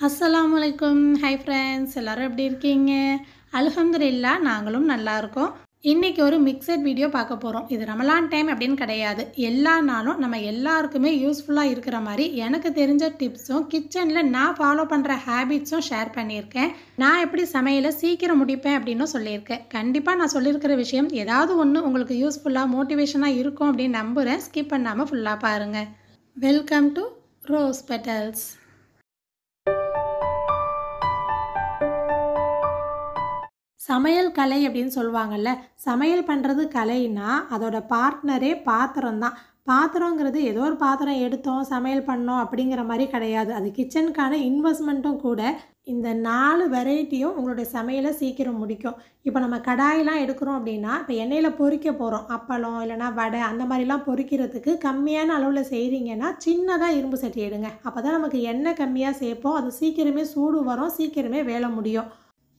அஸ்ஸலாமுஅலைக்கும். Hi friends, எல்லோரும் எப்படி இருக்கீங்க? அல்ஹம்துலில்லாஹ், நாங்களும் நல்லா இருக்கோம். இன்றைக்கி ஒரு மிக்சட் வீடியோ பார்க்க போகிறோம். இது ரமலான் டைம் அப்படின்னு கிடையாது, எல்லா நாளும் நம்ம எல்லாருக்குமே யூஸ்ஃபுல்லாக இருக்கிற மாதிரி எனக்கு தெரிஞ்ச டிப்ஸும் கிச்சனில் நான் ஃபாலோ பண்ணுற ஹேபிட்ஸும் ஷேர் பண்ணியிருக்கேன். நான் எப்படி சமையலை சீக்கிரம் முடிப்பேன் அப்படின்னு சொல்லியிருக்கேன். கண்டிப்பாக நான் சொல்லியிருக்கிற விஷயம் ஏதாவது ஒன்று உங்களுக்கு யூஸ்ஃபுல்லாக மோட்டிவேஷனாக இருக்கும் அப்படின்னு நம்புகிறேன். ஸ்கிப் பண்ணாமல் ஃபுல்லாக பாருங்கள். Welcome to rose petals. சமையல் கலை அப்படின்னு சொல்லுவாங்கள்ல, சமையல் பண்ணுறது கலைன்னா அதோட பார்ட்னரே பாத்திரம் தான். பாத்திரங்கிறது ஏதோ ஒரு பாத்திரம் எடுத்தோம் சமையல் பண்ணோம் அப்படிங்கிற மாதிரி கிடையாது. அது கிச்சனுக்கான இன்வெஸ்ட்மெண்ட்டும் கூட. இந்த 4 வெரைட்டியும் உங்களுடைய சமையலை சீக்கிரம் முடிக்கும். இப்போ நம்ம கடாயெலாம் எடுக்கிறோம் அப்படின்னா, இப்போ எண்ணெயில் பொரிக்க போகிறோம், அப்பளம் இல்லைனா வடை அந்த மாதிரிலாம் பொரிக்கிறதுக்கு கம்மியான அளவில் செய்கிறீங்கன்னா சின்னதாக இரும்பு சட்டி எடுங்க. அப்போ தான் நமக்கு எண்ணெய் கம்மியாக சேர்ப்போம், அது சீக்கிரமே சூடு வரும், சீக்கிரமே வேலை முடியும்.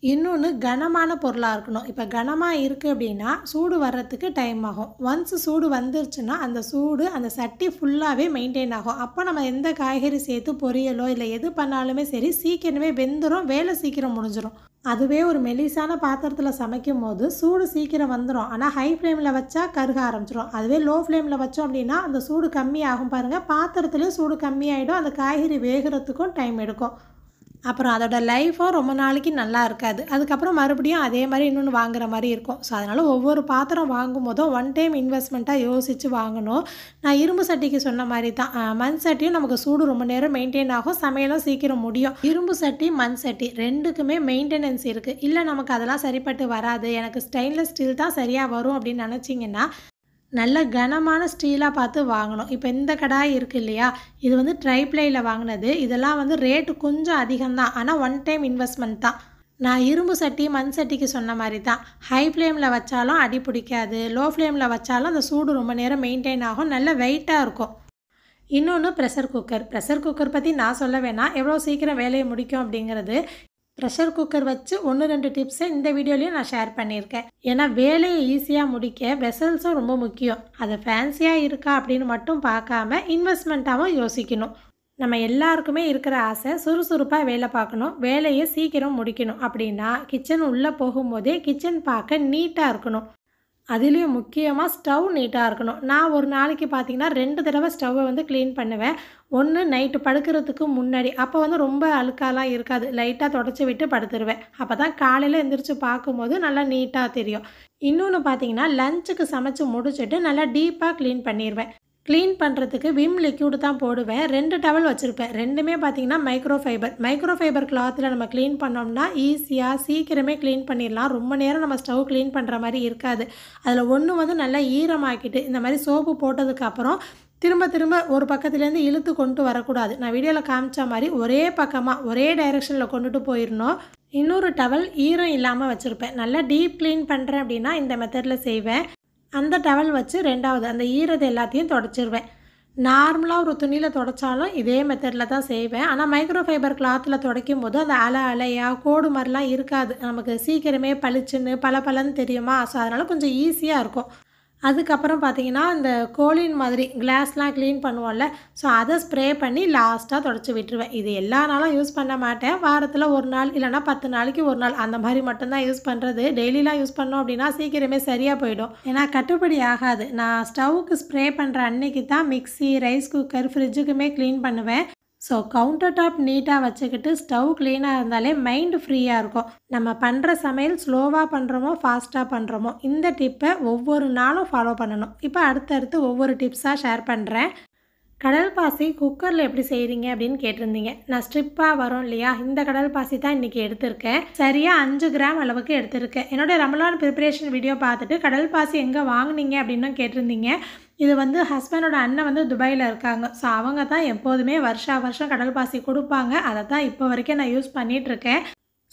இன்னொன்று, கனமான பொருளாக இருக்கணும். இப்போ கனமாக இருக்குது அப்படின்னா சூடு வர்றதுக்கு டைம் ஆகும். ஒன்ஸ் சூடு வந்துருச்சுன்னா அந்த சூடு அந்த சட்டி ஃபுல்லாகவே மெயின்டைன் ஆகும். அப்போ நம்ம எந்த காய்கறி சேர்த்து பொரியலோ இல்லை எது பண்ணாலுமே சரி சீக்கிரமே வெந்துடும், வேலை சீக்கிரம் முடிஞ்சிடும். அதுவே ஒரு மெலிசான பாத்திரத்தில் சமைக்கும் போது சூடு சீக்கிரம் வந்துடும், ஆனால் ஹை ஃப்ளேமில் வச்சா கருக ஆரம்பிச்சிடும். அதுவே லோ ஃப்ளேமில் வச்சோம் அப்படின்னா அந்த சூடு கம்மியாகும். பாருங்கள், பாத்திரத்துலேயும் சூடு கம்மியாகிடும், அந்த காய்கறி வேகிறதுக்கும் டைம் எடுக்கும். அப்புறம் அதோட லைஃப்பும் ரொம்ப நாளைக்கு நல்லா இருக்காது. அதுக்கப்புறம் மறுபடியும் அதே மாதிரி இன்னொன்று வாங்குற மாதிரி இருக்கும். ஸோ அதனால் ஒவ்வொரு பாத்திரம் வாங்கும் போதும் ஒன் டைம் இன்வெஸ்ட்மெண்ட்டாக யோசித்து வாங்கணும். நான் இரும்பு சட்டிக்கு சொன்ன மாதிரி தான், மண் சட்டியும் நமக்கு சூடு ரொம்ப நேரம் மெயின்டைன் ஆகும், சமையலும் சீக்கிரம் முடியும். இரும்பு சட்டி மண் சட்டி ரெண்டுக்குமே மெயின்டெனன்ஸ் இருக்குது. இல்லை நமக்கு அதெல்லாம் சரிப்பட்டு வராது, எனக்கு ஸ்டெயின்லெஸ் ஸ்டீல் தான் சரியாக வரும் அப்படின்னு நினச்சிங்கன்னா நல்ல கனமான ஸ்டீலாக பார்த்து வாங்கணும். இப்போ இந்த கடாய் இருக்குது இல்லையா, இது வந்து ட்ரைப்ளையில் வாங்கினது. இதெல்லாம் வந்து ரேட்டு கொஞ்சம் அதிகம்தான், ஆனால் ஒன் டைம் இன்வெஸ்ட்மெண்ட் தான். நான் இரும்பு சட்டி மண் சட்டிக்கு சொன்ன மாதிரி தான், ஹை ஃப்ளேமில் வச்சாலும் அடி பிடிக்காது, லோ ஃப்ளேமில் வச்சாலும் அந்த சூடு ரொம்ப நேரம் மெயின்டைன் ஆகும், நல்ல வெயிட்டாக இருக்கும். இன்னொன்று, ப்ரெஷர் குக்கர் பற்றி நான் சொல்ல வேணாம், எவ்வளோ சீக்கிரம் வேலையை முடிக்கும் அப்படிங்கிறது. ப்ரெஷர் குக்கர் வச்சு 1-2 டிப்ஸை இந்த வீடியோலையும் நான் ஷேர் பண்ணியிருக்கேன். ஏன்னா வேலையை ஈஸியாக முடிக்க வெசல்ஸும் ரொம்ப முக்கியம். அது ஃபேன்சியாக இருக்கா அப்படின்னு மட்டும் பார்க்காம இன்வெஸ்ட்மெண்ட்டாகவும் யோசிக்கணும். நம்ம எல்லாருக்குமே இருக்கிற ஆசை சுறுசுறுப்பாக வேலை பார்க்கணும், வேலையை சீக்கிரம் முடிக்கணும். அப்படின்னா கிச்சன் உள்ளே போகும்போதே கிச்சன் பார்க்க நீட்டாக இருக்கணும். அதுலேயும் முக்கியமாக ஸ்டவ் நீட்டாக இருக்கணும். நான் ஒரு நாளைக்கு பார்த்திங்கன்னா 2 தடவை ஸ்டவ்வை வந்து க்ளீன் பண்ணுவேன். ஒன்று நைட்டு படுக்கிறதுக்கு முன்னாடி, அப்போ வந்து ரொம்ப அழுக்காலாம் இருக்காது, லைட்டாக தொடச்சி விட்டு படுத்துருவேன். அப்போ தான் காலையில் எந்திரிச்சு பார்க்கும்போது நல்லா நீட்டாக தெரியும். இன்னொன்று பார்த்திங்கன்னா, லஞ்சுக்கு சமைச்சு முடிச்சுட்டு நல்லா டீப்பாக க்ளீன் பண்ணிடுவேன். க்ளீன் பண்ணுறதுக்கு விம் லிக்யூடு தான் போடுவேன். 2 டவல் வச்சுருப்பேன். ரெண்டுமே பார்த்திங்கன்னா மைக்ரோ ஃபைபர் கிளாத்தில் நம்ம க்ளீன் பண்ணோம்னா ஈஸியாக சீக்கிரமே க்ளீன் பண்ணிடலாம். ரொம்ப நேரம் நம்ம ஸ்டவ் க்ளீன் பண்ணுற மாதிரி இருக்காது. அதில் ஒன்று வந்து நல்லா ஈரமாக்கிட்டு இந்த மாதிரி சோப்பு போட்டதுக்கப்புறம் திரும்ப ஒரு பக்கத்துலேருந்து இழுத்து கொண்டு வரக்கூடாது. நான் வீடியோவில் காமிச்ச மாதிரி ஒரே பக்கமாக ஒரே டைரெக்ஷனில் கொண்டுட்டு போயிடணும். இன்னொரு டவல் ஈரம் இல்லாமல் வச்சுருப்பேன். நல்லா டீப் க்ளீன் பண்ணுறேன் அப்படின்னா இந்த மெத்தடில் செய்வேன். அந்த டவல் வச்சு ரெண்டாவது அந்த ஈரத்தை எல்லாத்தையும் தொடச்சிருவேன். நார்மலாக ஒரு துணியில் தொடச்சாலும் இதே மெத்தடில் தான் செய்வேன். ஆனால் மைக்ரோ ஃபைபர் கிளாத்தில் துடைக்கும் போது அந்த அலையாக கோடு மாதிரிலாம் இருக்காது, நமக்கு சீக்கிரமே பளிச்சுன்னு பளபளன்னு தெரியுமா. ஸோ அதனால் கொஞ்சம் ஈஸியாக இருக்கும். அதுக்கப்புறம் பார்த்திங்கன்னா இந்த கோலின் மாதிரி கிளாஸ்லாம் க்ளீன் பண்ணுவோம்ல, ஸோ அதை ஸ்ப்ரே பண்ணி லாஸ்ட்டாக தொடச்சி விட்டுருவேன். இது எல்லா நாளும் யூஸ் பண்ண மாட்டேன், வாரத்தில் ஒரு நாள் இல்லைனா 10 நாளைக்கு ஒரு நாள் அந்த மாதிரி மட்டும்தான் யூஸ் பண்ணுறது. டெய்லிலாம் யூஸ் பண்ணோம் அப்படின்னா சீக்கிரமே சரியாக போயிடும், ஏன்னா கட்டுப்படி ஆகாது. நான் ஸ்டவ்வுக்கு ஸ்ப்ரே பண்ணுற அன்னைக்கு தான் மிக்ஸி, ரைஸ் குக்கர், ஃப்ரிட்ஜுக்குமே க்ளீன் பண்ணுவேன். ஸோ கவுண்டர் டாப் நீட்டாக வச்சுக்கிட்டு ஸ்டவ் க்ளீனாக இருந்தாலே மைண்டு ஃப்ரீயாக இருக்கும். நம்ம பண்ணுற சமையல் ஸ்லோவாக பண்ணுறோமோ ஃபாஸ்ட்டாக பண்ணுறோமோ இந்த டிப்பை ஒவ்வொரு நாளும் ஃபாலோ பண்ணணும். இப்போ அடுத்தடுத்து ஒவ்வொரு டிப்ஸாக ஷேர் பண்ணுறேன். கடல் பாசி குக்கரில் எப்படி செய்கிறீங்க அப்படின்னு கேட்டிருந்தீங்க. நான் ஸ்ட்ரிப்பாக வரும் இல்லையா, இந்த கடல் பாசி தான் இன்றைக்கி எடுத்திருக்கேன். சரியாக 5 கிராம் அளவுக்கு எடுத்திருக்கேன். என்னோடய ரமலான் ப்ரிப்பரேஷன் வீடியோ பார்த்துட்டு கடல் பாசி எங்கே வாங்கினீங்க அப்படின்னு கேட்டிருந்தீங்க. இது வந்து ஹஸ்பண்டோட அண்ணன் வந்து துபாயில் இருக்காங்க. ஸோ அவங்க தான் எப்போதுமே வருஷம் கடல் பாசி கொடுப்பாங்க. அதை தான் இப்போ வரைக்கும் நான் யூஸ் பண்ணிகிட்ருக்கேன்.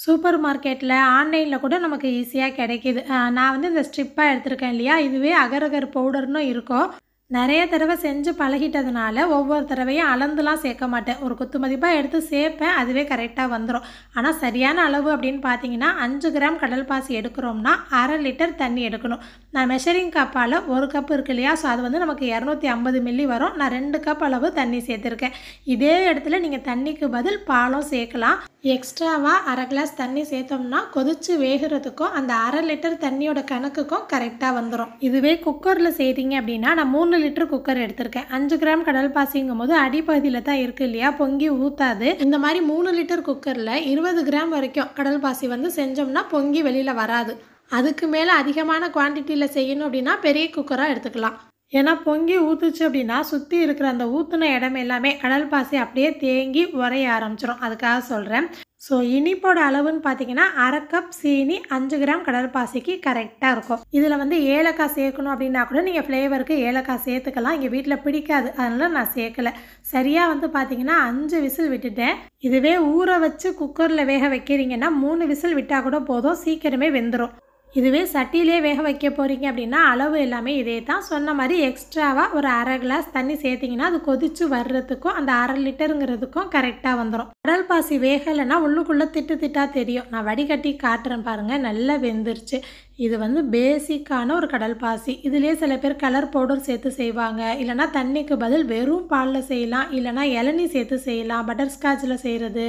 சூப்பர் மார்க்கெட்டில் ஆன்லைனில் கூட நமக்கு ஈஸியாக கிடைக்கிது. நான் வந்து இந்த ஸ்ட்ரிப்பாக எடுத்திருக்கேன் இல்லையா, இதுவே அகர் அகர் பவுடர்னு இருக்கும். நிறைய தடவை செஞ்சு பழகிட்டதுனால ஒவ்வொரு தடவையும் அளந்துலாம் சேர்க்க மாட்டேன். ஒரு குத்து மதிப்பாக எடுத்து சேர்ப்பேன், அதுவே கரெக்டாக வந்துடும். ஆனால் சரியான அளவு அப்படின்னு பார்த்தீங்கன்னா 5 கிராம் கடல் பாசி எடுக்கிறோம்னா 1/2 லிட்டர் தண்ணி எடுக்கணும். நான் மெஷரிங் கப்பால் 1 கப் இருக்கு இல்லையா, ஸோ அது வந்து நமக்கு 250 மில்லி வரும். நான் 2 கப் அளவு தண்ணி சேர்த்துருக்கேன். இதே இடத்துல நீங்கள் தண்ணிக்கு பதில் பாலும் சேர்க்கலாம். எக்ஸ்ட்ராவாக 1/2 கிளாஸ் தண்ணி சேர்த்தோம்னா கொதிச்சு வேகிறதுக்கும் அந்த 1/2 லிட்டர் தண்ணியோட கணக்குக்கும் கரெக்டாக வந்துடும். இதுவே குக்கரில் செய்கிறீங்க அப்படின்னா நான் 3 லிட்டர் குக்கர் எடுத்திருக்கேன். 5 கிராம் கடல் பாசிங்கும் போது அடிப்பகுதியில் தான் இருக்குது இல்லையா, பொங்கி ஊற்றாது. இந்த மாதிரி 3 லிட்டர் குக்கரில் 20 கிராம் வரைக்கும் கடல் பாசி வந்து செஞ்சோம்னா பொங்கி வெளியில் வராது. அதுக்கு மேலே அதிகமான குவான்டிட்டியில் செய்யணும் அப்படின்னா பெரிய குக்கராக எடுத்துக்கலாம். ஏன்னா பொங்கி ஊற்றுச்சு அப்படின்னா சுற்றி இருக்கிற அந்த ஊற்றுன இடம் எல்லாமே கடல் பாசி அப்படியே தேங்கி உரைய ஆரம்பிச்சிடும். அதுக்காக சொல்கிறேன். ஸோ இனிப்போட அளவுன்னு பார்த்தீங்கன்னா 1/2 கப் சீனி 5 கிராம் கடல் பாசிக்கு கரெக்டாக இருக்கும். இதில் வந்து ஏலக்காய் சேர்க்கணும் அப்படின்னா கூட நீங்கள் ஃப்ளேவருக்கு ஏலக்காய் சேர்த்துக்கலாம். எங்கள் வீட்டில் பிடிக்காது, அதனால் நான் சேர்க்கலை. சரியாக வந்து பார்த்தீங்கன்னா 5 விசில் விட்டுட்டேன். இதுவே ஊற வச்சு குக்கரில் வேக வைக்கிறீங்கன்னா 3 விசில் விட்டால் கூட போதும், சீக்கிரமே வெந்துடும். இதுவே சட்டியிலே வேக வைக்க போகிறீங்க அப்படின்னா அளவு எல்லாமே இதே தான். சொன்ன மாதிரி எக்ஸ்ட்ராவாக ஒரு 1/2 கிளாஸ் தண்ணி சேர்த்திங்கன்னா அது கொதிச்சு வர்றதுக்கும் அந்த 1/2 லிட்டருங்கிறதுக்கும் கரெக்டாக வந்துடும். கடல் பாசி வேகலைன்னா உள்ளுக்குள்ளே திட்டு திட்டாக தெரியும். நான் வடிகட்டி காட்டுறேன் பாருங்கள், நல்லா வெந்துருச்சு. இது வந்து பேசிக்கான ஒரு கடல் பாசி. இதுலேயே சில பேர் கலர் பவுடர் சேர்த்து செய்வாங்க, இல்லைனா தண்ணிக்கு பதில் வெறும் பாலில் செய்யலாம், இல்லைனா இளநீ சேர்த்து செய்யலாம். பட்டர்ஸ்காட்சில் செய்கிறது,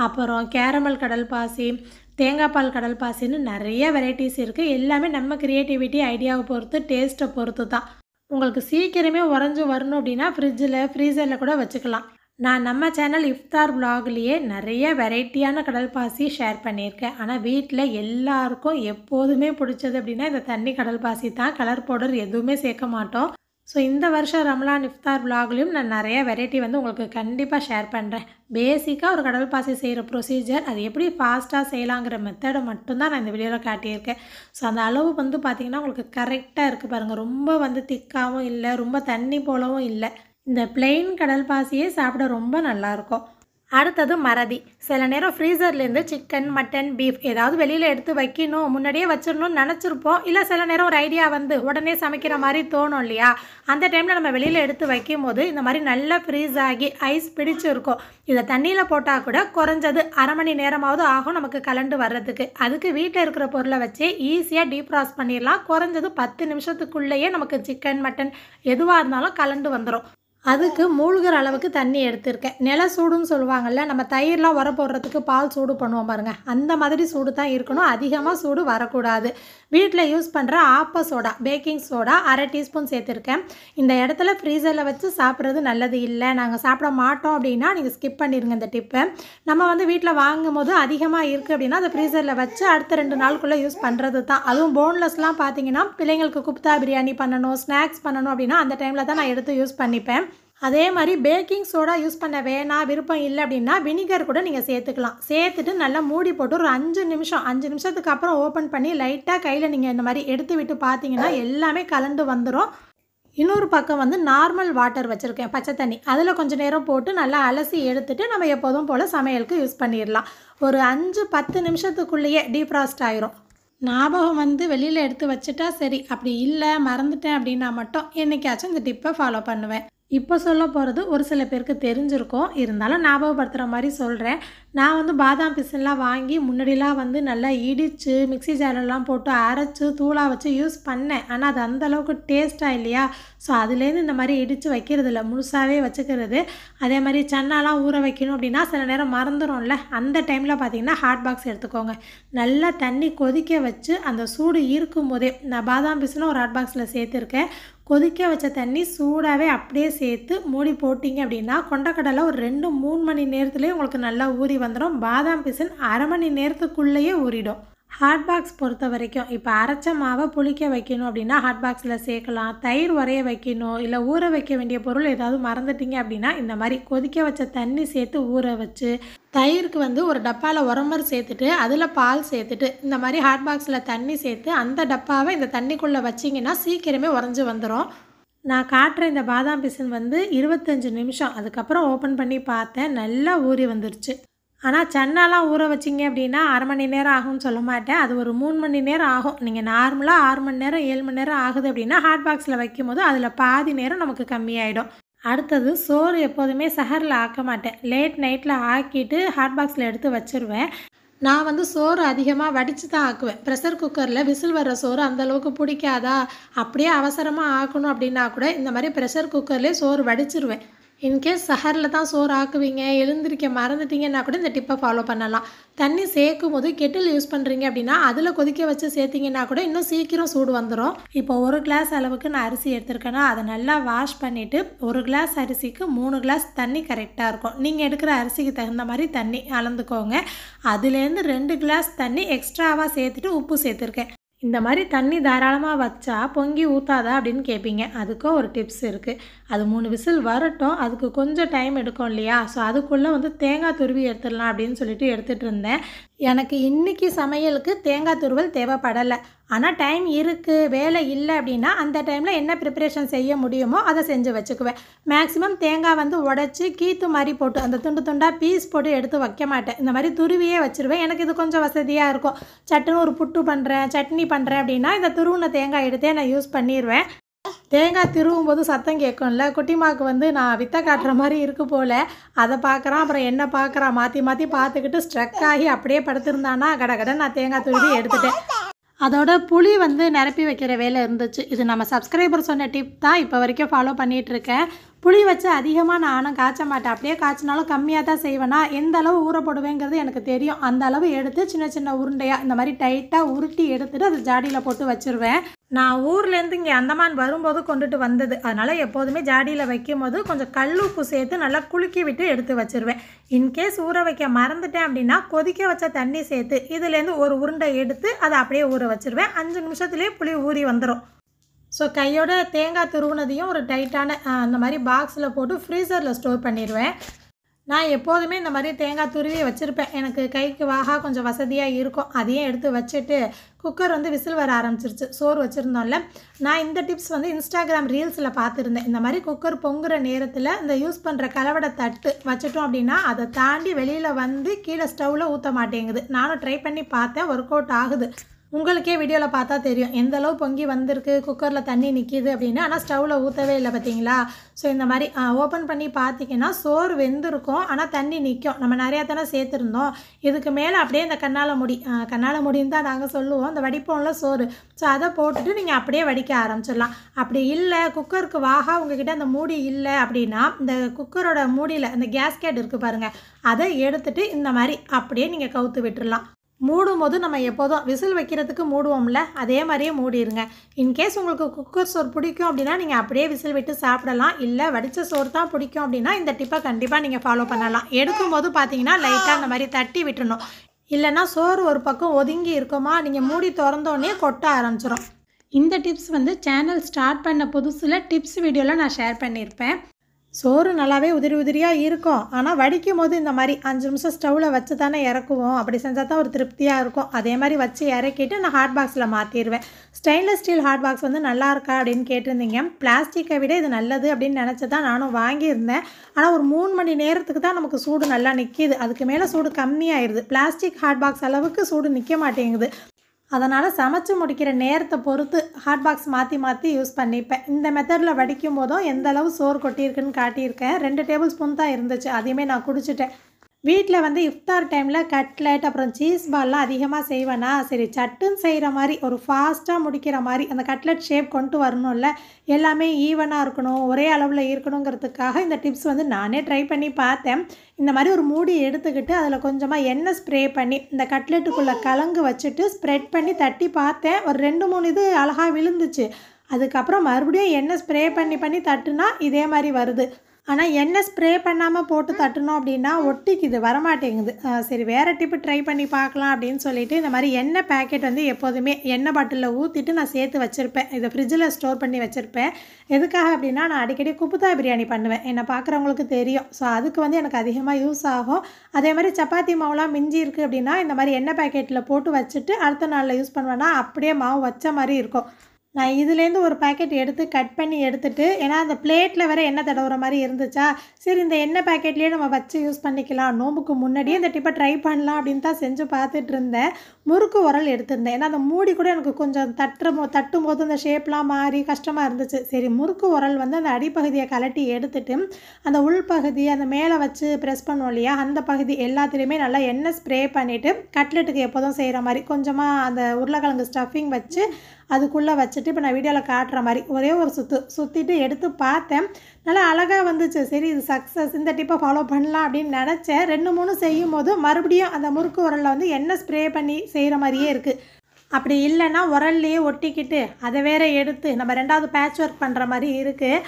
அப்புறம் கேரமல் கடல் பாசி, தேங்காய் பால் கடல் பாசின்னு நிறைய வெரைட்டிஸ் இருக்குது. எல்லாமே நம்ம க்ரியேட்டிவிட்டி ஐடியாவை பொறுத்து டேஸ்ட்டை பொறுத்து தான். உங்களுக்கு சீக்கிரமே உறைஞ்சி வரணும் அப்படின்னா ஃப்ரீசரில் கூட வச்சுக்கலாம். நான் நம்ம சேனல் இஃப்தார் விலாக்லேயே நிறைய வெரைட்டியான கடல் பாசி ஷேர் பண்ணியிருக்கேன். ஆனால் வீட்டில் எல்லாருக்கும் எப்போதுமே பிடிச்சது அப்படின்னா இந்த தண்ணி கடல் பாசி தான். கலர் பவுடர் எதுவுமே சேர்க்க மாட்டோம். ஸோ இந்த வருஷம் ரமலான் இஃப்தார் விலாக்லேயும் நான் நிறைய வெரைட்டி வந்து உங்களுக்கு கண்டிப்பாக ஷேர் பண்ணுறேன். பேசிக்காக ஒரு கடல் பாசி செய்கிற ப்ரொசீஜர், அது எப்படி ஃபாஸ்ட்டாக செய்யலாங்கிற மெத்தடை மட்டும்தான் நான் இந்த வீடியோவில் காட்டியிருக்கேன். ஸோ அந்த அளவு வந்து பார்த்திங்கன்னா உங்களுக்கு கரெக்டாக இருக்குது பாருங்கள். ரொம்ப வந்து திக்காகவும் இல்லை, ரொம்ப தண்ணி போலவும் இல்லை. இந்த பிளெயின் கடல் பாசியே சாப்பிட ரொம்ப நல்லாயிருக்கும். அடுத்தது மறதி. சில நேரம் ஃப்ரீசர்லேருந்து சிக்கன், மட்டன், பீஃப் ஏதாவது வெளியில் எடுத்து வைக்கணும், முன்னாடியே வச்சிடணும்னு நினச்சிருப்போம். இல்லை சில நேரம் ஒரு ஐடியா வந்து உடனே சமைக்கிற மாதிரி தோணும் இல்லையா, அந்த டைமில் நம்ம வெளியில் எடுத்து வைக்கும் போது இந்த மாதிரி நல்லா ஃப்ரீஸ் ஆகி ஐஸ் பிடிச்சிருக்கும். இதை தண்ணியில் போட்டால் கூட குறைஞ்சது 1/2 மணி நேரமாவது ஆகும் நமக்கு கலண்டு வர்றதுக்கு. அதுக்கு வீட்டில் இருக்கிற பொருளை வச்சே ஈஸியாக டீப்ராஸ் பண்ணிடலாம். குறைஞ்சது 10 நிமிஷத்துக்குள்ளேயே நமக்கு சிக்கன், மட்டன் எதுவாக இருந்தாலும் கலண்டு வந்துடும். அதுக்கு மூழ்கிற அளவுக்கு தண்ணி எடுத்திருக்கேன். நில சூடுன்னு சொல்லுவாங்கள்ல, நம்ம தயிர்லாம் உர போடுறதுக்கு பால் சூடு பண்ணுவோம் பாருங்கள், அந்த மாதிரி சூடு தான் இருக்கணும். அதிகமாக சூடு வரக்கூடாது. வீட்டில் யூஸ் பண்ணுற ஆப்ப சோடா, பேக்கிங் சோடா 1/2 டீஸ்பூன் சேர்த்துருக்கேன். இந்த இடத்துல ஃப்ரீசரில் வச்சு சாப்பிட்றது நல்லது இல்லை, நாங்கள் சாப்பிட மாட்டோம் அப்படின்னா நீங்கள் ஸ்கிப் பண்ணிடுங்க இந்த டிப்பை. நம்ம வந்து வீட்டில் வாங்கும் போது அதிகமாக இருக்குது அப்படின்னா அதை ஃப்ரீசரில் வச்சு அடுத்த 2 நாளுக்குள்ளே யூஸ் பண்ணுறது தான். அதுவும் போன்லெஸ்லாம் பார்த்தீங்கன்னா பிள்ளைங்களுக்கு குப்தா பிரியாணி பண்ணணும், ஸ்நாக்ஸ் பண்ணணும் அப்படின்னா அந்த டைமில் தான் நான் எடுத்து யூஸ் பண்ணிப்பேன். அதே மாதிரி பேக்கிங் சோடா யூஸ் பண்ண வேணாம், விருப்பம் இல்லை அப்படின்னா வினிகர் கூட நீங்கள் சேர்த்துக்கலாம். சேர்த்துட்டு நல்லா மூடி போட்டு ஒரு 5 நிமிஷத்துக்கு அப்புறம் ஓப்பன் பண்ணி லைட்டாக கையில் நீங்கள் இந்த மாதிரி எடுத்து விட்டு பார்த்தீங்கன்னா எல்லாமே கலந்து வந்துடும். இன்னொரு பக்கம் வந்து நார்மல் வாட்டர் வச்சுருக்கேன், பச்சை தண்ணி. அதில் கொஞ்சம் நேரம் போட்டு நல்லா அலசி எடுத்துகிட்டு நம்ம எப்போதும் போல் சமையலுக்கு யூஸ் பண்ணிடலாம். ஒரு 5-10 நிமிஷத்துக்குள்ளேயே டீப்ராஸ்ட் ஆயிரும். ஞாபகம் வந்து வெளியில் எடுத்து வச்சுட்டா சரி, அப்படி இல்லை மறந்துட்டேன் அப்படின்னா மட்டும் என்றைக்காச்சும் இந்த டிப்பை ஃபாலோ பண்ணுவேன். இப்போ சொல்ல போகிறது ஒரு சில பேருக்கு தெரிஞ்சிருக்கும், இருந்தாலும் ஞாபகப்படுத்துகிற மாதிரி சொல்கிறேன். நான் வந்து பாதாம் பிசின்லாம் வாங்கி முன்னாடிலாம் வந்து நல்லா இடித்து மிக்ஸி ஜாரெல்லாம் போட்டு அரைச்சி தூளாக வச்சு யூஸ் பண்ணேன். ஆனால் அது அந்தளவுக்கு டேஸ்ட்டாக இல்லையா, ஸோ அதுலேருந்து இந்த மாதிரி இடித்து வைக்கிறது இல்லை, முழுசாகவே வச்சுக்கிறது. அதே மாதிரி சன்னாலாம் ஊற வைக்கணும் அப்படின்னா சில நேரம் மறந்துடும்ல, அந்த டைமில் பார்த்திங்கன்னா ஹாட் பாக்ஸ் எடுத்துக்கோங்க. நல்லா தண்ணி கொதிக்க வச்சு அந்த சூடு இருக்கும் போதே, நான் பாதாம் பிசினும் ஒரு ஹாட் பாக்ஸில் சேர்த்துருக்கேன். கொதிக்க வச்ச தண்ணி சூடாகவே அப்படியே சேர்த்து மூடி போட்டிங்க அப்படின்னா கொண்டக்கடலை ஒரு 2-3 மணி நேரத்துலேயே உங்களுக்கு நல்லா ஊறி வந்துடும். பாதாம் பிசின் 1/2 மணி நேரத்துக்குள்ளேயே ஊறிடும். ஹாட் பாக்ஸ் பொறுத்த வரைக்கும் இப்போ அரைச்ச மாவை புளிக்க வைக்கணும் அப்படின்னா ஹாட் பாக்ஸில் சேர்க்கலாம். தயிர் உரைய வைக்கணும், இல்லை ஊற வைக்க வேண்டிய பொருள் ஏதாவது மறந்துட்டிங்க அப்படின்னா இந்த மாதிரி கொதிக்க வச்ச தண்ணி சேர்த்து ஊற வச்சு, தயிருக்கு வந்து ஒரு டப்பாவில் உரமர் சேர்த்துட்டு அதில் பால் சேர்த்துட்டு இந்த மாதிரி ஹாட் பாக்ஸில் தண்ணி சேர்த்து அந்த டப்பாவை இந்த தண்ணிக்குள்ளே வச்சிங்கன்னா சீக்கிரமே உறைஞ்சி வந்துடும். நான் காட்டுற இந்த பாதாம் பிசின் வந்து 25 நிமிஷம், அதுக்கப்புறம் ஓப்பன் பண்ணி பார்த்தேன், நல்லா ஊறி வந்துருச்சு. ஆனால் சன்னாலாம் ஊற வச்சிங்க அப்படின்னா 1/2 மணி நேரம் ஆகும்னு சொல்ல மாட்டேன். அது ஒரு 3 மணி நேரம் ஆகும். நீங்கள் நார்மலாக 6 மணி நேரம் 7 மணி நேரம் ஆகுது அப்படின்னா ஹாட் பாக்ஸில் வைக்கும்போது அதில் பாதி நேரம் நமக்கு கம்மியாயிடும். அடுத்தது சோறு எப்போதுமே சஹரில் ஆக்க மாட்டேன். லேட் நைட்டில் ஆக்கிட்டு ஹாட் பாக்ஸில் எடுத்து வச்சுருவேன். நான் வந்து சோறு அதிகமாக வடித்து தான் ஆக்குவேன். ப்ரெஷர் குக்கரில் விசில் வர்ற சோறு அந்தளவுக்கு பிடிக்காதா, அப்படியே அவசரமாக ஆக்கணும் அப்படின்னா கூட இந்த மாதிரி ப்ரெஷர் குக்கர்லேயே சோறு வடிச்சிருவேன். இன்கேஸ் சஹரில் தான் சோறு ஆக்குவீங்க, எழுந்திரிக்க மறந்துட்டீங்கன்னா கூட இந்த டிப்பை ஃபாலோ பண்ணலாம். தண்ணி சேர்க்கும் போது கெட்டில் யூஸ் பண்ணுறீங்க அப்படின்னா அதில் கொதிக்க வச்சு சேர்த்திங்கன்னா கூட இன்னும் சீக்கிரம் சூடு வந்துடும். இப்போ 1 கிளாஸ் அளவுக்கு நான் அரிசி எடுத்திருக்கேன்னா அதை நல்லா வாஷ் பண்ணிவிட்டு 1 கிளாஸ் அரிசிக்கு 3 கிளாஸ் தண்ணி கரெக்டாக இருக்கும். நீங்கள் எடுக்கிற அரிசிக்கு தகுந்த மாதிரி தண்ணி அளந்துக்கோங்க. அதுலேருந்து 2 கிளாஸ் தண்ணி எக்ஸ்ட்ராவாக சேர்த்துட்டு உப்பு சேர்த்துருக்கேன். இந்த மாதிரி தண்ணி தாராளமாக வச்சா பொங்கி ஊற்றாதா அப்படின்னு கேட்பீங்க. அதுக்கும் ஒரு டிப்ஸ் இருக்குது. அது 3 விசில் வரட்டும், அதுக்கு கொஞ்சம் டைம் எடுக்கும் இல்லையா, ஸோ அதுக்குள்ளே வந்து தேங்காய் துருவி எடுத்துடலாம் அப்படின்னு சொல்லிட்டு எடுத்துகிட்டு இருந்தேன். எனக்கு இன்றைக்கி சமையலுக்கு தேங்காய் துருவல் தேவைப்படலை. ஆனால் டைம் இருக்குது, வேலை இல்லை அப்படின்னா அந்த டைமில் என்ன ப்ரிப்பரேஷன் செய்ய முடியுமோ அதை செஞ்சு வச்சுக்குவேன். மேக்ஸிமம் தேங்காய் வந்து உடச்சி கீத்து மாதிரி போட்டு அந்த துண்டு துண்டாக பீஸ் போட்டு எடுத்து வைக்க மாட்டேன். இந்த மாதிரி துருவியே வச்சுருவேன். எனக்கு இது கொஞ்சம் வசதியாக இருக்கும். சட்டுன்னு ஒரு புட்டு பண்ணுறேன், சட்னி பண்ணுறேன் அப்படின்னா இந்த துருவின தேங்காய் எடுத்தே நான் யூஸ் பண்ணிடுவேன். தேங்காய் திருவும் போது சத்தம் கேட்கும்ல, குட்டிமாவுக்கு வந்து நான் வித்தை காட்டுற மாதிரி இருக்கு போல். அதை பார்க்குறான், அப்புறம் என்ன பார்க்குறான், மாற்றி மாற்றி பார்த்துக்கிட்டு ஸ்ட்ரக் ஆகி அப்படியே படுத்திருந்தானா கடை நான் தேங்காய் துருவி எடுத்துட்டேன். அதோட புளி வந்து நிரப்பி வைக்கிற வேலை இருந்துச்சு. இது நம்ம சப்ஸ்கிரைபர் சொன்ன டிப் தான் இப்போ வரைக்கும் ஃபாலோ பண்ணிகிட்ருக்கேன். புளி வச்சு அதிகமாக நானும் காய்ச்ச மாட்டேன். அப்படியே காய்ச்சினாலும் கம்மியாக தான் செய்வேனா. எந்த அளவு ஊற போடுவேங்கிறது எனக்கு தெரியும். அந்த அளவு எடுத்து சின்ன சின்ன உருண்டையாக இந்த மாதிரி டைட்டாக உருட்டி எடுத்துகிட்டு அதை ஜாடியில் போட்டு வச்சுருவேன். நான் ஊர்லேருந்து இங்கே அந்தமான் வரும்போது கொண்டுட்டு வந்தது. அதனால் எப்போதுமே ஜாடியில் வைக்கும் போது கொஞ்சம் கல் உப்பு சேர்த்து நல்லா குலுக்கி விட்டு எடுத்து வச்சுருவேன். இன்கேஸ் ஊற வைக்க மறந்துட்டேன் அப்படின்னா கொதிக்க வச்ச தண்ணி சேர்த்து இதுலேருந்து ஒரு உருண்டை எடுத்து அதை அப்படியே ஊற வச்சுருவேன். 5 நிமிஷத்துலேயே புளி ஊறி வந்துடும். ஸோ கையோட தேங்காய் துருவுனதையும் ஒரு டைட்டான அந்த மாதிரி பாக்ஸில் போட்டு ஃப்ரீசரில் ஸ்டோர் பண்ணிடுவேன். நான் எப்போதுமே இந்த மாதிரி தேங்காய் துருவி வச்சுருப்பேன். எனக்கு கைக்கு வாகா கொஞ்சம் வசதியாக இருக்கும். அதையும் எடுத்து வச்சுட்டு குக்கர் வந்து விசில் வர ஆரம்பிச்சிருச்சு. சோறு வச்சுருந்தோம்ல, நான் இந்த டிப்ஸ் வந்து இன்ஸ்டாகிராம் ரீல்ஸில் பார்த்துருந்தேன். இந்த மாதிரி குக்கர் பொங்குற நேரத்தில் இந்த யூஸ் பண்ணுற கலவடை தட்டு வச்சுட்டோம் அப்படின்னா அதை தாண்டி வெளியில் வந்து கீழே ஸ்டவ்வில் ஊற்ற மாட்டேங்குது. நானும் ட்ரை பண்ணி பார்த்தேன், ஒர்க் அவுட் ஆகுது. உங்களுக்கே வீடியோவில் பார்த்தா தெரியும் எந்த அளவு பொங்கி வந்திருக்கு, குக்கரில் தண்ணி நிற்கிது அப்படின்னு. ஆனால் ஸ்டவ்வில் ஊற்றவே இல்லை பார்த்தீங்களா. ஸோ இந்த மாதிரி ஓப்பன் பண்ணி பார்த்தீங்கன்னா சோறு வெந்திருக்கும், ஆனால் தண்ணி நிற்கும். நம்ம நிறையா தானே சேர்த்துருந்தோம். இதுக்கு மேலே அப்படியே இந்த கண்ணால் முடின்னு தான் நாங்கள் சொல்லுவோம், இந்த வடிப்போம்ல சோறு. ஸோ அதை போட்டுட்டு நீங்கள் அப்படியே வடிக்க ஆரம்பிச்சிடலாம். அப்படி இல்லை குக்கருக்கு வாகா உங்ககிட்ட அந்த மூடி இல்லை அப்படின்னா இந்த குக்கரோட மூடியில் அந்த கேஸ்கேட் இருக்குது பாருங்கள், அதை எடுத்துகிட்டு இந்த மாதிரி அப்படியே நீங்கள் கவுத்து விட்டுடலாம். மூடும் போது நம்ம எப்போதும் விசில் வைக்கிறதுக்கு மூடுவோம்ல, அதே மாதிரியே மூடிடுங்க. இன்கேஸ் உங்களுக்கு குக்கர் சோறு பிடிக்கும் அப்படின்னா நீங்கள் அப்படியே விசில் விட்டு சாப்பிடலாம். இல்லை வடித்த சோறு தான் பிடிக்கும் அப்படின்னா இந்த டிப்பை கண்டிப்பாக நீங்கள் ஃபாலோ பண்ணலாம். எடுக்கும்போது பார்த்தீங்கன்னா லைட்டாக அந்த மாதிரி தட்டி விட்டுறணும். இல்லைன்னா சோறு ஒரு பக்கம் ஒதுங்கி இருக்குமா, நீங்கள் மூடி திறந்தோடனே கொட்ட ஆரம்பிச்சிடும். இந்த டிப்ஸ் வந்து சேனல் ஸ்டார்ட் பண்ண புதுசில் டிப்ஸ் வீடியோவில் நான் ஷேர் பண்ணியிருப்பேன். சோறு நல்லாவே உதிரியாக இருக்கும். ஆனால் வடிக்கும் போது இந்த மாதிரி 5 நிமிஷம் ஸ்டவ்வில் வச்சு தானே இறக்குவோம். அப்படி செஞ்சால் தான் ஒரு திருப்தியாக இருக்கும். அதே மாதிரி வச்சு இறக்கிட்டு நான் ஹாட் பாக்ஸில் மாற்றிடுவேன். ஸ்டெயின்லெஸ் ஸ்டீல் ஹாட் பாக்ஸ் வந்து நல்லா இருக்கா அப்படின்னு கேட்டிருந்தீங்க. பிளாஸ்டிக்கை விட இது நல்லது அப்படின்னு நினச்சி தான் நானும் வாங்கியிருந்தேன். ஆனால் ஒரு 3 மணி நேரத்துக்கு தான் நமக்கு சூடு நல்லா நிற்கிது. அதுக்கு மேலே சூடு கம்மியாயிடுது. பிளாஸ்டிக் ஹாட் பாக்ஸ் அளவுக்கு சூடு நிற்க மாட்டேங்குது. அதனால் சமைச்சு முடிக்கிற நேரத்தை பொறுத்து ஹாட் பாக்ஸ் மாற்றி யூஸ் பண்ணிப்பேன். இந்த மெத்தடில் வடிக்கும் போதும் எந்த அளவு சோறு கொட்டியிருக்குன்னு காட்டியிருக்கேன். 2 டேபிள் ஸ்பூன் தான் இருந்துச்சு, அதையுமே நான் குடிச்சிட்டேன். வீட்டில் வந்து இஃப்தார் டைமில் கட்லெட் அப்புறம் சீஸ் பால்லாம் அதிகமாக செய்வேனா, சரி சட்டுன்னு செய்கிற மாதிரி ஒரு ஃபாஸ்ட்டாக முடிக்கிற மாதிரி அந்த கட்லெட் ஷேப் கொண்டு வரணும்ல, எல்லாமே ஈவனாக இருக்கணும், ஒரே அளவில் இருக்கணுங்கிறதுக்காக இந்த டிப்ஸ் வந்து நானே ட்ரை பண்ணி பார்த்தேன். இந்த மாதிரி ஒரு மூடி எடுத்துக்கிட்டு அதில் கொஞ்சமாக எண்ணெய் ஸ்ப்ரே பண்ணி இந்த கட்லெட்டுக்குள்ளே கலங்கு வச்சுட்டு ஸ்ப்ரெட் பண்ணி தட்டி பார்த்தேன். ஒரு 2-3 இது அழகாக விழுந்துச்சு. அதுக்கப்புறம் மறுபடியும் எண்ணெய் ஸ்ப்ரே பண்ணி தட்டுனா இதே மாதிரி வருது. ஆனால் எண்ணெய் ஸ்ப்ரே பண்ணாமல் போட்டு தட்டணும் அப்படின்னா ஒட்டிக்குது, வரமாட்டேங்குது. சரி வேறு டிப்பு ட்ரை பண்ணி பார்க்கலாம் அப்படின்னு சொல்லிட்டு இந்த மாதிரி எண்ணெய் பேக்கெட் வந்து எப்போதுமே எண்ணெய் பாட்டிலில் ஊற்றிட்டு நான் சேர்த்து வச்சுருப்பேன். இதை ஃப்ரிட்ஜில் ஸ்டோர் பண்ணி வச்சுருப்பேன். எதுக்காக அப்படின்னா நான் அடிக்கடி குப்புத்தா பிரியாணி பண்ணுவேன், என்னை பார்க்குறவங்களுக்கு தெரியும். ஸோ அதுக்கு வந்து எனக்கு அதிகமாக யூஸ் ஆகும். அதே மாதிரி சப்பாத்தி மாவுலாம் மிஞ்சி இருக்குது அப்படின்னா இந்த மாதிரி எண்ணெய் பேக்கெட்டில் போட்டு வச்சுட்டு அடுத்த நாளில் யூஸ் பண்ணுவேன்னா அப்படியே மாவு வச்ச மாதிரி இருக்கும். நான் இதுலேருந்து ஒரு பாக்கெட் எடுத்து கட் பண்ணி எடுத்துட்டு, ஏன்னா அந்த பிளேட்டில் வேற எண்ணெய் தடவுற மாரி இருந்துச்சா, சரி இந்த எண்ணெய் பாக்கெட்லேயே நம்ம வச்சு யூஸ் பண்ணிக்கலாம். நோம்புக்கு முன்னாடியே இந்த டிப்பை ட்ரை பண்ணலாம் அப்படின்னு தான் செஞ்சு பார்த்துட்டு இருந்தேன். முறுக்கு உரல் எடுத்திருந்தேன். ஏன்னா அந்த மூடி கூட எனக்கு கொஞ்சம் தட்டும்போது அந்த ஷேப்லாம் மாறி கஷ்டமாக இருந்துச்சு. சரி முறுக்கு உரல் வந்து அந்த அடிப்பகுதியை கழட்டி எடுத்துட்டு, அந்த உள்பகுதி அந்த மேலே வச்சு ப்ரெஸ் பண்ணுவோம் இல்லையா, அந்த பகுதி எல்லாத்துலேயுமே நல்லா எண்ணெய் ஸ்ப்ரே பண்ணிவிட்டு, கட்லெட்டுக்கு எப்போதும் செய்கிற மாதிரி கொஞ்சமாக அந்த உருளைக்கிழங்கு ஸ்டஃபிங் வச்சு அதுக்குள்ளே வச்சுட்டு, இப்போ நான் வீடியோவில் காட்டுற மாதிரி ஒரே ஒரு சுற்றிட்டு எடுத்து பார்த்தேன். நல்லா அழகாக வந்துச்சு. சரி இது சக்ஸஸ், இந்த டிப்பை ஃபாலோ பண்ணலாம் அப்படின்னு நினச்சேன். 2, 3 செய்யும் போது மறுபடியும் அந்த முறுக்கு உரலில் வந்து எண்ணெய் ஸ்ப்ரே பண்ணி செய்கிற மாதிரியே இருக்குது. அப்படி இல்லைன்னா உரல்லையே ஒட்டிக்கிட்டு அதை வேற எடுத்து நம்ம 2வது பேட்ச் ஒர்க் பண்ணுற மாதிரி இருக்குது.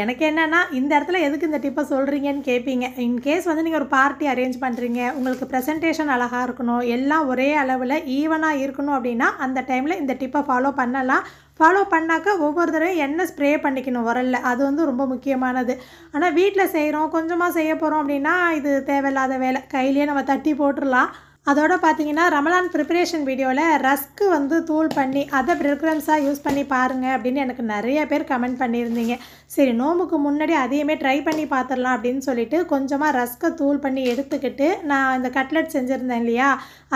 எனக்கு என்னென்னா இந்த இடத்துல எதுக்கு இந்த டிப்பை சொல்கிறீங்கன்னு கேட்பீங்க. இன்கேஸ் வந்து நீங்கள் ஒரு பார்ட்டி அரேஞ்ச் பண்ணுறீங்க, உங்களுக்கு ப்ரெசன்டேஷன் அழகாக இருக்கணும், எல்லாம் ஒரே அளவில் ஈவனாக இருக்கணும் அப்படின்னா அந்த டைமில் இந்த டிப்பை ஃபாலோ பண்ணலாம். ஃபாலோ பண்ணாக்கா ஒவ்வொரு தடவையும் எண்ணெய் ஸ்ப்ரே பண்ணிக்கணும் உரல்ல. அது வந்து ரொம்ப முக்கியமானது. ஆனால் வீட்டில் செய்கிறோம், கொஞ்சமாக செய்ய போகிறோம் அப்படின்னா இது தேவையில்லாத வேலை, கையிலேயே நம்ம தட்டி போட்டுடலாம். அதோட பார்த்தீங்கன்னா ரமலான் ப்ரிப்பரேஷன் வீடியோவில் ரஸ்க்கு வந்து தூள் பண்ணி அதை பிரெட் க்ரம்ஸாக யூஸ் பண்ணி பாருங்கள் அப்படின்னு எனக்கு நிறைய பேர் கமெண்ட் பண்ணியிருந்தீங்க. சரி நோம்புக்கு முன்னாடி அதையுமே ட்ரை பண்ணி பார்த்துடலாம் அப்படின்னு சொல்லிட்டு கொஞ்சமாக ரஸ்க்கை தூள் பண்ணி எடுத்துக்கிட்டு நான் இந்த கட்லெட் செஞ்சுருந்தேன் இல்லையா,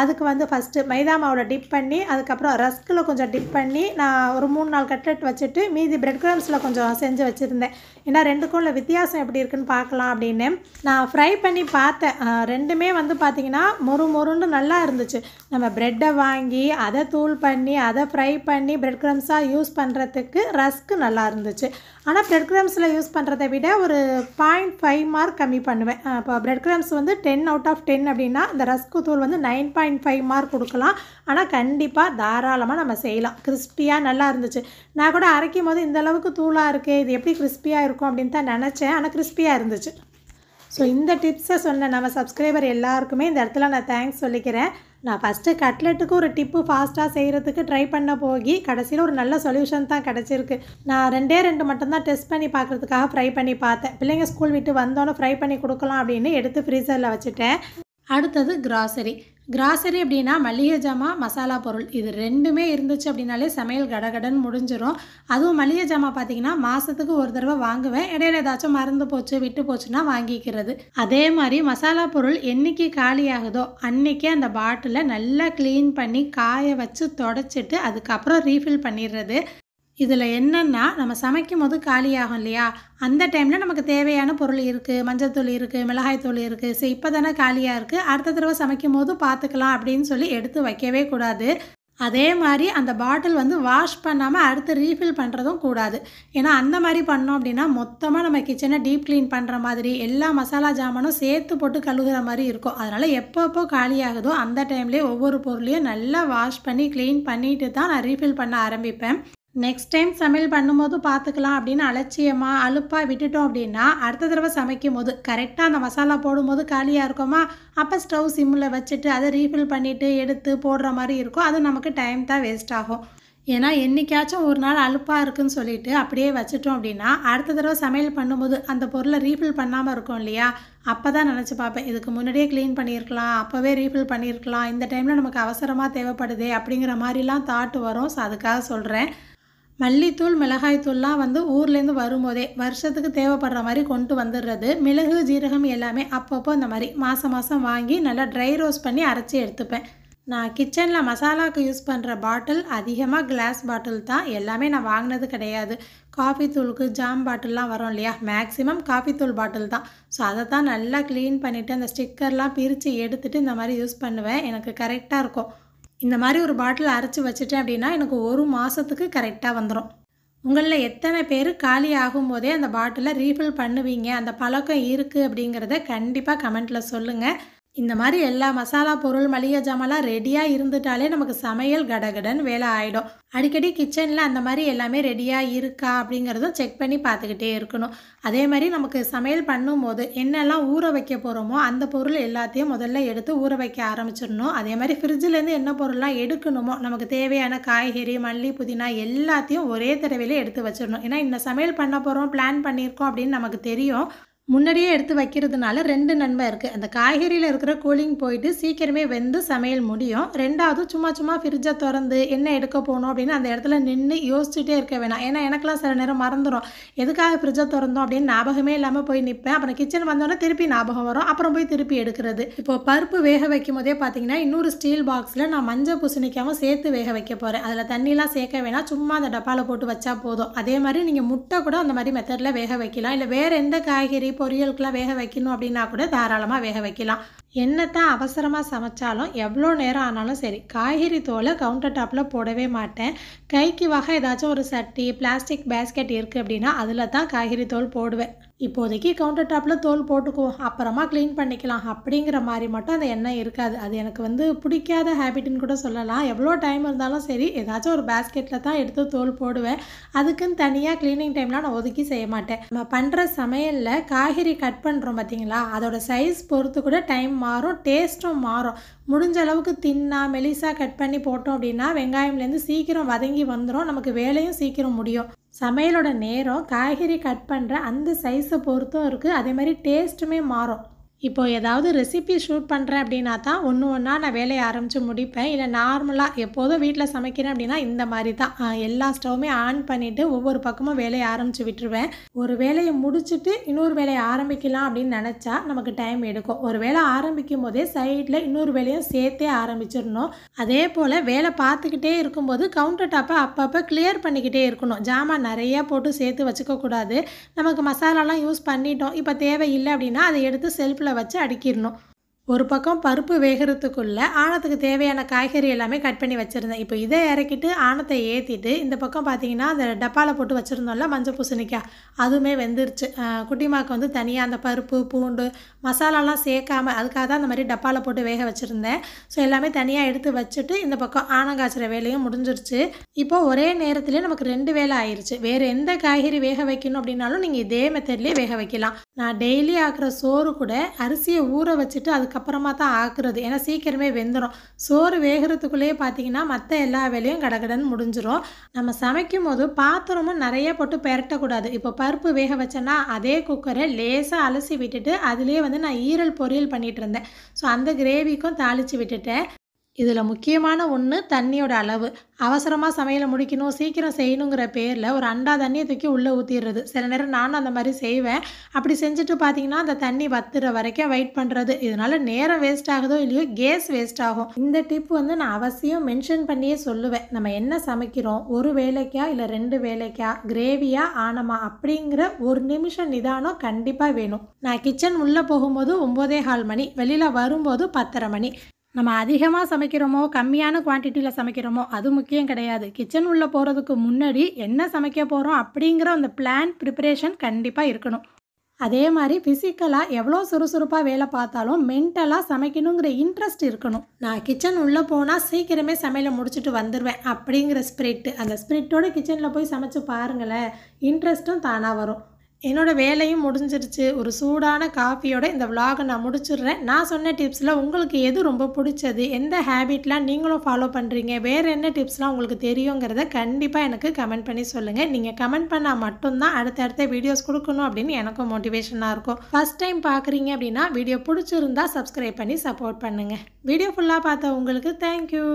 அதுக்கு வந்து ஃபஸ்ட்டு மைதா மாவில் டிப் பண்ணி அதுக்கப்புறம் ரஸ்கில் கொஞ்சம் டிப் பண்ணி நான் ஒரு 3-4 கட்லெட் வச்சுட்டு மீதி பிரெட் க்ரம்ஸில் கொஞ்சம் செஞ்சு வச்சுருந்தேன். ஏன்னா ரெண்டுக்கும் உள்ள வித்தியாசம் எப்படி இருக்குன்னு பார்க்கலாம் அப்படின்னு நான் ஃப்ரை பண்ணி பார்த்தேன். ரெண்டுமே வந்து பார்த்திங்கன்னா மொறு நல்லா இருந்துச்சு. நம்ம ப்ரெட்டை வாங்கி அதை தூள் பண்ணி அதை ஃப்ரை பண்ணி பிரெட் க்ரம்ஸாக யூஸ் பண்ணுறதுக்கு ரஸ்க்கு நல்லா இருந்துச்சு. ஆனால் பிரெட் க்ரம்ஸில் யூஸ் பண்ணுறதை விட ஒரு 0.5 மார்க் கம்மி பண்ணுவேன். இப்போ பிரெட் க்ரம்ஸ் வந்து 10/10 அப்படின்னா இந்த ரஸ்க்கு தூள் வந்து 9.5 மார்க் கொடுக்கலாம். ஆனால் கண்டிப்பாக தாராளமாக நம்ம செய்யலாம். கிறிஸ்பியாக நல்லா இருந்துச்சு. நான் கூட அரைக்கும் போது இந்த அளவுக்கு தூளாக இருக்குது, இது எப்படி கிறிஸ்பியாக இருக்கும் அப்படின்னு தான் நினச்சேன். ஆனால் கிறிஸ்பியாக இருந்துச்சு. ஸோ இந்த டிப்ஸை சொன்ன நம்ம சப்ஸ்கிரைபர் எல்லாருக்குமே இந்த இடத்துல நான் தேங்க்ஸ் சொல்லிக்கிறேன். நான் ஃபஸ்ட்டு கட்லெட்டுக்கு ஒரு டிப்பு ஃபாஸ்ட்டாக செய்கிறதுக்கு ட்ரை பண்ண போய் கடைசியில் ஒரு நல்ல சொல்யூஷன் தான் கிடச்சிருக்கு. நான் 2 மட்டும்தான் டெஸ்ட் பண்ணி பார்க்குறதுக்காக ஃப்ரை பண்ணி பார்த்தேன். பிள்ளைங்க ஸ்கூல் விட்டு வந்தோன்னே ஃப்ரை பண்ணி கொடுக்கலாம் அப்படின்னு எடுத்து ஃப்ரீசரில் வச்சுட்டேன். அடுத்தது கிராசரி அப்படின்னா மளிகை ஜாமான், மசாலா பொருள், இது 2மே இருந்துச்சு அப்படின்னாலே சமையல் கடகடன்னு முடிஞ்சிடும். அதுவும் மளிகை ஜாமான் பார்த்திங்கன்னா மாதத்துக்கு ஒரு தடவை வாங்குவேன். இடையில ஏதாச்சும் மறந்து போச்சு விட்டு போச்சுன்னா வாங்கிக்கிறது. அதே மாதிரி மசாலா பொருள் என்றைக்கு காலியாகுதோ அன்றைக்கே அந்த பாட்டிலை நல்லா க்ளீன் பண்ணி காய வச்சு தொடச்சிட்டு அதுக்கப்புறம் ரீஃபில் பண்ணிடுறது. இதில் என்னென்னா நம்ம சமைக்கும் போது காலியாகும் இல்லையா, அந்த டைமில் நமக்கு தேவையான பொருள் இருக்குது, மஞ்சள்தூள் இருக்குது, மிளகாய்த்தூள் இருக்குது, ஸோ இப்போ தானே காலியாக இருக்குது, அடுத்த தடவை சமைக்கும் போது பார்த்துக்கலாம் அப்படின்னு சொல்லி எடுத்து வைக்கவே கூடாது. அதே மாதிரி அந்த பாட்டில் வந்து வாஷ் பண்ணாமல் அடுத்து ரீஃபில் பண்ணுறதும் கூடாது. ஏன்னா அந்த மாதிரி பண்ணோம் அப்படின்னா மொத்தமாக நம்ம கிச்சனை டீப் க்ளீன் பண்ணுற மாதிரி எல்லா மசாலா ஜாமானும் சேர்த்து போட்டு கழுகுற மாதிரி இருக்கும். அதனால் எப்பப்போ காலியாகுதோ அந்த டைம்லேயே ஒவ்வொரு பொருளையும் நல்லா வாஷ் பண்ணி க்ளீன் பண்ணிட்டு தான் நான் ரீஃபில் பண்ண ஆரம்பிப்பேன். நெக்ஸ்ட் டைம் சமையல் பண்ணும்போது பார்த்துக்கலாம் அப்படின்னு அலட்சியமாக அலுப்பாக விட்டுட்டோம் அப்படின்னா அடுத்த தடவை சமைக்கும் போது கரெக்டாக அந்த மசாலா போடும்போது காலியாக இருக்குமா, அப்போ ஸ்டவ் சிம்மில் வச்சுட்டு அதை ரீஃபில் பண்ணிவிட்டு எடுத்து போடுற மாதிரி இருக்கும். அது நமக்கு டைம் தான் வேஸ்ட் ஆகும். ஏன்னா என்றைக்காச்சும் ஒரு நாள் அலுப்பாக இருக்குன்னு சொல்லிட்டு அப்படியே வச்சுட்டோம் அப்படின்னா அடுத்த தடவை சமையல் பண்ணும்போது அந்த பொருளை ரீஃபில் பண்ணாமல் இருக்கும் இல்லையா, அப்போ தான் நினச்சி பார்ப்பேன் இதுக்கு முன்னாடியே க்ளீன் பண்ணியிருக்கலாம், அப்போவே ரீஃபில் பண்ணியிருக்கலாம், இந்த டைமில் நமக்கு அவசரமாக தேவைப்படுதே அப்படிங்கிற மாதிரிலாம் தாட் வரும். ஸோ அதுக்காக சொல்கிறேன். மல்லித்தூள், மிளகாய்த்தூள்லாம் வந்து ஊர்லேருந்து வரும்போதே வருஷத்துக்கு தேவைப்படுற மாதிரி கொண்டு வந்துடுறது. மிளகு, ஜீரகம் எல்லாமே அப்பப்போ இந்த மாதிரி மாதம் வாங்கி நல்லா ட்ரை ரோஸ்ட் பண்ணி அரைச்சி எடுத்துப்பேன். நான் கிச்சனில் மசாலாவுக்கு யூஸ் பண்ணுற பாட்டில் அதிகமாக கிளாஸ் பாட்டில் தான். எல்லாமே நான் வாங்கினது கிடையாது. காஃபி தூளுக்கு ஜாம் பாட்டில்லாம் வரும் இல்லையா, மேக்ஸிமம் காஃபி தூள் பாட்டில் தான். ஸோ அதை தான் நல்லா க்ளீன் பண்ணிவிட்டு அந்த ஸ்டிக்கர்லாம் பிரித்து எடுத்துகிட்டு இந்த மாதிரி யூஸ் பண்ணுவேன். எனக்கு கரெக்டாக இருக்கும். இந்த மாதிரி ஒரு பாட்டில் அரைச்சி வச்சுட்டேன் அப்படின்னா எனக்கு 1 மாதத்துக்கு கரெக்டாக வந்துடும். உங்களில் எத்தனை பேர் காலி ஆகும்போதே அந்த பாட்டிலை ரீஃபில் பண்ணுவீங்க, அந்த பழக்கம் இருக்குது அப்படிங்கிறத கண்டிப்பாக கமெண்ட்டில் சொல்லுங்கள். இந்த மாதிரி எல்லா மசாலா பொருள், மளிகை ஜாமான்லாம் ரெடியாக இருந்துட்டாலே நமக்கு சமையல் கடகடன் வேலை ஆகிடும். அடிக்கடி கிச்சனில் அந்த மாதிரி எல்லாமே ரெடியாக இருக்கா அப்படிங்கிறதும் செக் பண்ணி பார்த்துக்கிட்டே இருக்கணும். அதே மாதிரி நமக்கு சமையல் பண்ணும்போது என்னெல்லாம் ஊற வைக்க போகிறோமோ அந்த பொருள் எல்லாத்தையும் முதல்ல எடுத்து ஊற வைக்க ஆரம்பிச்சிடணும். அதே மாதிரி ஃப்ரிட்ஜிலேருந்து என்ன பொருள்லாம் எடுக்கணுமோ நமக்கு தேவையான காய்கறி, மல்லி, புதினா எல்லாத்தையும் ஒரே தடவையிலே எடுத்து வச்சிடணும். ஏன்னா இந்த சமையல் பண்ண போகிறோம், பிளான் பண்ணியிருக்கோம் அப்படின்னு நமக்கு தெரியும். முன்னாடியே எடுத்து வைக்கிறதுனால 2 நன்மை இருக்குது. அந்த காய்கறியில் இருக்கிற கூலிங் போயிட்டு சீக்கிரமே வெந்து சமையல் முடியும். 2வது சும்மா சும்மா ஃப்ரிட்ஜை திறந்து என்ன எடுக்க போகணும் அப்படின்னு அந்த இடத்துல நின்று யோசிச்சுட்டே இருக்க வேணாம். ஏன்னா எனக்கெல்லாம் சில நேரம் மறந்துடும். எதுக்காக ஃப்ரிட்ஜை திறந்தோம் அப்படின்னு ஞாபகமே இல்லாமல் போய் நிற்பேன். அப்புறம் கிச்சன் வந்தோடனே திருப்பி ஞாபகம் வரும். அப்புறம் போய் திருப்பி எடுக்கிறது. இப்போ பருப்பு வேக வைக்கும் போதே பார்த்தீங்கன்னா இன்னொரு ஸ்டீல் பாக்ஸில் நான் மஞ்சள் பூசணிக்காவும் சேர்த்து வேக வைக்க போகிறேன். அதில் தண்ணிலாம் சேர்க்க வேணாம். சும்மா அந்த டப்பாவில் போட்டு வச்சா போதும். அதே மாதிரி நீங்கள் முட்டை கூட அந்த மாதிரி மெத்தடில் வேக வைக்கலாம். இல்லை வேறு எந்த காய்கறி பொரியலுக்குலாம் வேக வைக்கணும் அப்படின்னா கூட தாராளமாக வேக வைக்கலாம். என்னத்தான் அவசரமாக சமைச்சாலும் எவ்வளோ நேரம் ஆனாலும் சரி காய்கறி தோலை கவுண்டர் டாப்பில் போடவே மாட்டேன். கைக்கு வகை ஏதாச்சும் ஒரு சட்டி பிளாஸ்டிக் பேஸ்கெட் இருக்குது அப்படின்னா அதில் தான் காய்கறி தோல் போடுவேன். இப்போதைக்கு கவுண்டர் டாப்பில் தோல் போட்டுக்குவோம், அப்புறமா க்ளீன் பண்ணிக்கலாம் அப்படிங்கிற மாதிரி மட்டும் அந்த எண்ணம் இருக்காது. அது எனக்கு பிடிக்காத ஹேபிட்னு கூட சொல்லலாம். எவ்வளோ டைம் இருந்தாலும் சரி ஏதாச்சும் ஒரு பேஸ்கெட்டில் தான் எடுத்து தோல் போடுவேன். அதுக்குன்னு தனியாக க்ளீனிங் டைம்லாம் நான் ஒதுக்கி செய்ய மாட்டேன். நம்ம பண்ணுற சமையலில் காய்கறி கட் பண்ணுறோம் பார்த்தீங்களா, அதோட சைஸ் பொறுத்து கூட டைம் மாறும், டேஸ்ட்டும் மாறும். முடிஞ்ச அளவுக்கு தின்னா மெலிசாக கட் பண்ணி போட்டோம் அப்படின்னா வெங்காயம்லேருந்து சீக்கிரம் வதங்கி வந்துடும், நமக்கு வேலையும் சீக்கிரம் முடியும். சமையலோட நேரம் காய்கறி கட் பண்ணுற அந்த சைஸை பொறுத்தும் இருக்குது. அதே மாதிரி டேஸ்ட்டுமே மாறும். இப்போது ஏதாவது ரெசிபி ஷூட் பண்ணுறேன் அப்படின்னா தான் ஒன்று ஒன்றா நான் வேலையை ஆரம்பித்து முடிப்பேன். இல்லை நார்மலாக எப்போதும் வீட்டில் சமைக்கிறேன் அப்படின்னா இந்த மாதிரி தான் எல்லா ஸ்டவ்வுமே ஆன் பண்ணிவிட்டு ஒவ்வொரு பக்கமும் வேலையை ஆரம்பித்து விட்டுருவேன். ஒரு வேலையை முடிச்சுட்டு இன்னொரு வேலையை ஆரம்பிக்கலாம் அப்படின்னு நினச்சா நமக்கு டைம் எடுக்கும். ஒரு வேலை ஆரம்பிக்கும் போதே சைடில் இன்னொரு வேலையும் சேர்த்தே ஆரம்பிச்சிடணும். அதே போல் வேலை பார்த்துக்கிட்டே இருக்கும்போது கவுண்டர் டாப்பை அப்பப்போ கிளியர் பண்ணிக்கிட்டே இருக்கணும். ஜாமான் நிறையா போட்டு சேர்த்து வச்சுக்கக்கூடாது. நமக்கு மசாலாலாம் யூஸ் பண்ணிட்டோம், இப்போ தேவையில்லை அப்படின்னா அதை எடுத்து செல்ஃபில் வச்சு அடுக்கிடணும். ஒரு பக்கம் பருப்பு வேகிறதுக்குள்ளே ஆணத்துக்கு தேவையான காய்கறி எல்லாமே கட் பண்ணி வச்சுருந்தேன். இப்போ இதை இறக்கிட்டு ஆணத்தை ஏற்றிட்டு இந்த பக்கம் பார்த்தீங்கன்னா அந்த டப்பாவில் போட்டு வச்சுருந்தோம்ல மஞ்சள் பூசணிக்காய், அதுவுமே வெந்துருச்சு. குட்டிமாக்கு தனியாக அந்த பருப்பு பூண்டு மசாலாலாம் சேர்க்காம அதுக்காக தான் அந்த மாதிரி டப்பாவில் போட்டு வேக வச்சுருந்தேன். ஸோ எல்லாமே தனியாக எடுத்து வச்சுட்டு இந்த பக்கம் ஆனங்காய்ச்சிற வேலையும் முடிஞ்சிருச்சு. இப்போது ஒரே நேரத்துலேயே நமக்கு 2 வேலை ஆயிடுச்சு. வேறு எந்த காய்கறி வேக வைக்கணும் அப்படின்னாலும் நீங்கள் இதே மெத்தட்லேயே வேக வைக்கலாம். நான் டெய்லி ஆக்குற சோறு கூட அரிசியை ஊற வச்சுட்டு அதுக்கப்புறமா தான் ஆக்குறது. ஏன்னா சீக்கிரமே வெந்துடும். சோறு வேகிறதுக்குள்ளேயே பார்த்தீங்கன்னா மற்ற எல்லா வேலையும் கடகடன்னு முடிஞ்சிடும். நம்ம சமைக்கும் போது பாத்திரமும் நிறைய போட்டு பெரட்டக்கூடாது. இப்போ பருப்பு வேக வச்சேன்னா அதே குக்கரை லேசாக அலசி விட்டுட்டு அதுலேயே நான் ஈரல் பொரியல் பண்ணிகிட்டு இருந்தேன். ஸோ அந்த கிரேவிக்கும் தாளித்து விட்டுட்டேன். இதில் முக்கியமான ஒன்று தண்ணியோட அளவு. அவசரமாக சமையலை முடிக்கணும் சீக்கிரம் செய்யணுங்கிற பேரில் ஒரு அண்டா தண்ணியை தூக்கி உள்ளே ஊற்றிடுறது. சில நேரம் நானும் அந்த மாதிரி செய்வேன். அப்படி செஞ்சுட்டு பார்த்தீங்கன்னா அந்த தண்ணி வத்துற வரைக்கும் வெயிட் பண்ணுறது. இதனால் நேரம் வேஸ்ட் ஆகுதோ இல்லையோ கேஸ் வேஸ்ட் ஆகும். இந்த டிப் நான் அவசியம் மென்ஷன் பண்ணியே சொல்லுவேன். நம்ம என்ன சமைக்கிறோம், ஒரு வேலைக்கா இல்லை 2 வேலைக்கா, கிரேவியா ஆனமா அப்படிங்கிற ஒரு நிமிஷம் நிதானம் கண்டிப்பாக வேணும். நான் கிச்சன் உள்ளே போகும்போது 9:15 மணி, வெளியில் வரும்போது 10:30 மணி. நம்ம அதிகமாக சமைக்கிறோமோ கம்மியான குவான்டிட்டியில் சமைக்கிறோமோ அது முக்கியம் கிடையாது. கிச்சன் உள்ளே போகிறதுக்கு முன்னாடி என்ன சமைக்க போகிறோம் அப்படிங்கிற அந்த பிளான் ப்ரிப்பரேஷன் கண்டிப்பாக இருக்கணும். அதே மாதிரி ஃபிசிக்கலாக எவ்வளோ சுறுசுறுப்பாக வேலை பார்த்தாலும் மென்டலாக சமைக்கணுங்கிற இன்ட்ரெஸ்ட் இருக்கணும். நான் கிச்சன் உள்ளே போனால் சீக்கிரமே சமையலை முடிச்சுட்டு வந்துடுவேன் அப்படிங்கிற ஸ்பிரிட், அந்த ஸ்பிரிட்டோட கிச்சனில் போய் சமைச்சு பாருங்களேன், இன்ட்ரெஸ்ட்டும் தானாக வரும். என்னோட வேலையும் முடிஞ்சிருச்சு. ஒரு சூடான காஃபியோட இந்த விலாகை நான் முடிச்சிடுறேன். நான் சொன்ன டிப்ஸில் உங்களுக்கு எது ரொம்ப பிடிச்சது, எந்த ஹேபிட்லாம் நீங்களும் ஃபாலோ பண்ணுறீங்க, வேறு என்ன டிப்ஸ்லாம் உங்களுக்கு தெரியுங்கிறத கண்டிப்பாக எனக்கு கமெண்ட் பண்ணி சொல்லுங்கள். நீங்கள் கமெண்ட் பண்ணால் மட்டும்தான் அடுத்தடுத்த வீடியோஸ் கொடுக்கணும் அப்படின்னு எனக்கும் மோட்டிவேஷனாக இருக்கும். ஃபஸ்ட் டைம் பார்க்குறீங்க அப்படின்னா வீடியோ பிடிச்சிருந்தா சப்ஸ்கிரைப் பண்ணி சப்போர்ட் பண்ணுங்கள். வீடியோ ஃபுல்லாக பார்த்த உங்களுக்கு தேங்க்யூ.